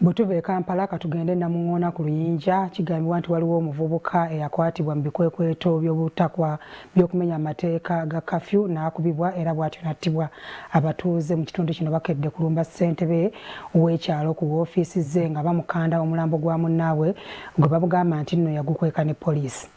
Butuve Kampala katugende Namuŋŋoona ku Luyinja kigambibwa nti waliwo omuvubuka eyakwatibwa mu bikwekweto by'obutakwa by'okumenya amateeka ga kafyu n'akubibwa era bw'atyo n'attibwa. Abatuuze mu kitundu kino bakedde kulumba ssentebe w'ekyalo ku woofiisi ze nga bamukanda omulambo gwa munnaabwe gwe babugamba nti nno yagukweka ne poliisi.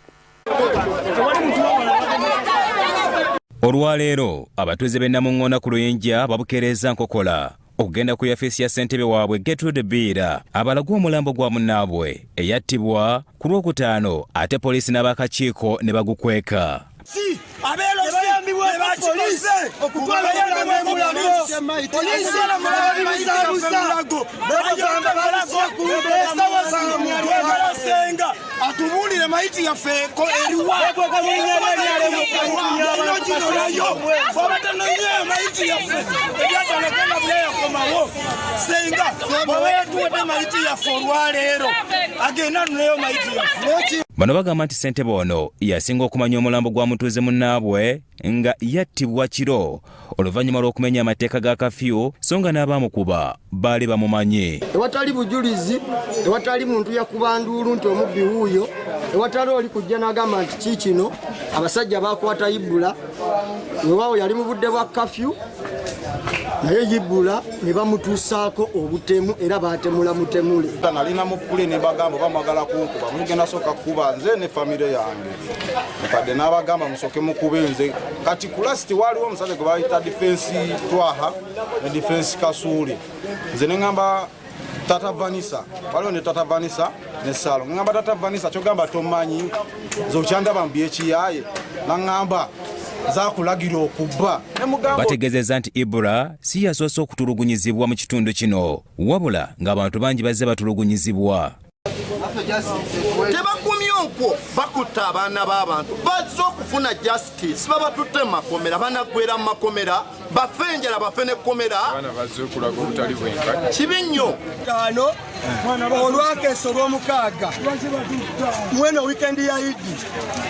Olwaleero abatuuze b'e Namuŋŋoona ku Luyinja babukeereza nkokola okugenda ku yafeesi ya ssentebe waabwe Gertrude Biira abalagwa omulambo gwa munnaabwe eyattibwa ku Lwokutaano ate poliisi n'abakakiiko ne bagukweka. Atubulire maiti yaffe ko eriwa maiti yaffe ebyatandikana buleya komawo senga bwewetuwedde maiti yaffe olwaleero agenda nuleyo maiti yaffe. Bano bagamba nti ssentebe ono yasinga okumanya omulambo gwa mutuuze munnaabwe nga yattibwa kiro oluvannyuma lw'okumenya amateeka ga kafyu so nga n'abaamukuba baali bamumanyi. Ewatali bujulizi, ewatali muntu yakuba nduulu nti omubbi wuuyo, ewatali oli kujja n'agamba nti kiikino abasajja baakwata Ibbula wewaawo yali mu budde bwa kafyu naye Ibbula ne bamutuusaako obutemu era baatemula mutemule. Nalina mu pule ne bagamba bamagala kunkuba mugenda sooka kuba nze ne famire yange mukadde n'abagamba musooke mukube nze kati kulasiti waaliwo omusajja gwe bayita defensi Twaha ne defensi Kasuuli nze ne ngamba Tata Vanessa waliwo ne Tata Vanessa ne Salo ngamba Tata Vanessa kyogamba tomanyi zokyandaba mbi ekiyaye nangamba zakulagira okubba. Bategeezezza nti Ibbula si yasoose okutulugunyizibwa mu kitundu kino wabula ng'abantu bangi bazze batulugunyizibwa. Tebakumye okwo bakutta abaana b'abantu bazze okufuna justice babatutte mu makomera banagwera mu makomera bafe enjala bafe n'ekkomera kibi nnyo. Olwakeesa olw'omukaaga mweno wikendi ya Idi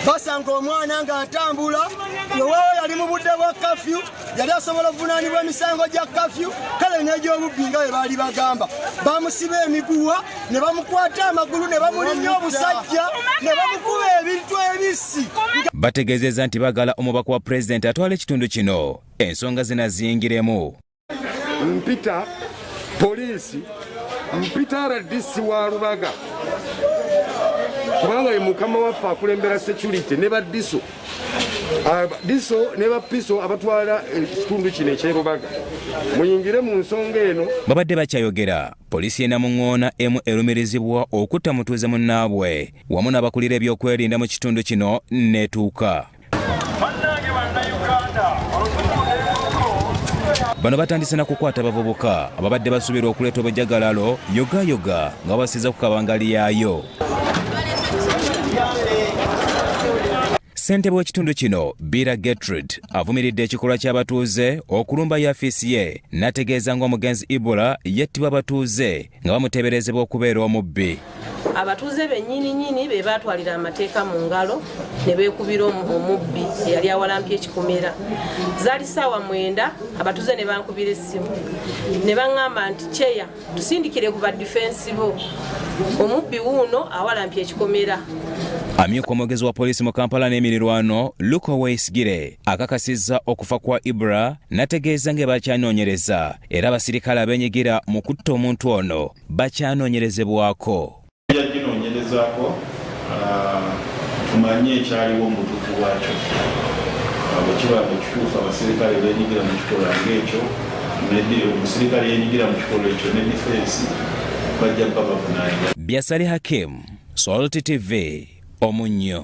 basanga omwana ng'atambula wewaawo yali mu budde bwa kafyu yali asobola obuvunaanibwa emisango gya kafyu kale n'egy'obubbi nga bwe baali bagamba bamusiba emiguwa ne bamukwata amagulu ne bamulimya obusajja ne bamukuba ebintu ebisi. Bategeezezza nti bagala omubaka wa pulezidenti atwala ekitundu kino ensonga zinaziyingiremu. Mpita poliisi mpita RDC wa Lubaga kubanga ye mukama waffe akulembera security ne baddiso ne bapiso abatwala ekitundu kino ekyerubaga muyingire mu nsonga eno. Babadde bakyayogera poliisi y'e Namuŋŋoona emu erumirizibwa okutta mutuuze munnaabwe wamu n'abakulira ebyokwerinda mu kitundu kino neetuuka. Bano batandise na kukwata abavubuka ababadde basuubira okuleeta obujjagalalo yogayoga nga basiza ku kabangali yaayo. Ssentebe w'ekitundu kino Biira Gertrude avumiridde ekikolwa ky'abatuuze okulumba yafeesi ye n'ategeeza ng'omugenzi Ibbula yattibwa abatuuze nga bamuteeberezebwa okubeera omubbi. Abatuuze bennyini be baatwalira amateeka mu ngalo ne beekubira omubbi eyali awalampye ekikomera. Zaali ssaawa 9 abatuuze ne bankubira essimu ne baŋŋamba nti kyeya tusindikire ku badifensi bo omubbi wuuno awalampye ekikomera. Amyuka omwogezi wa poliisi mu Kampala n'emirirwano Luke Wesigire akakasizza okufa kwa Ibbula n'ategeeza nga bakyanoonyereza era abasirikale abeenyigira mu kutta omuntu ono bakyanoonyerezebwako. Yaginoonyerezaako tumanye ekyaliwo omutuufu bwakyo bwe kiba ekituufu abasirikale beenyigira mu kikolwa ng'ekyo omusirikale yeenyigira mu kikolwa ekyo ne difensi bajja baba bunaanya. Byasali Hakim, Salt TV, Omunnyo.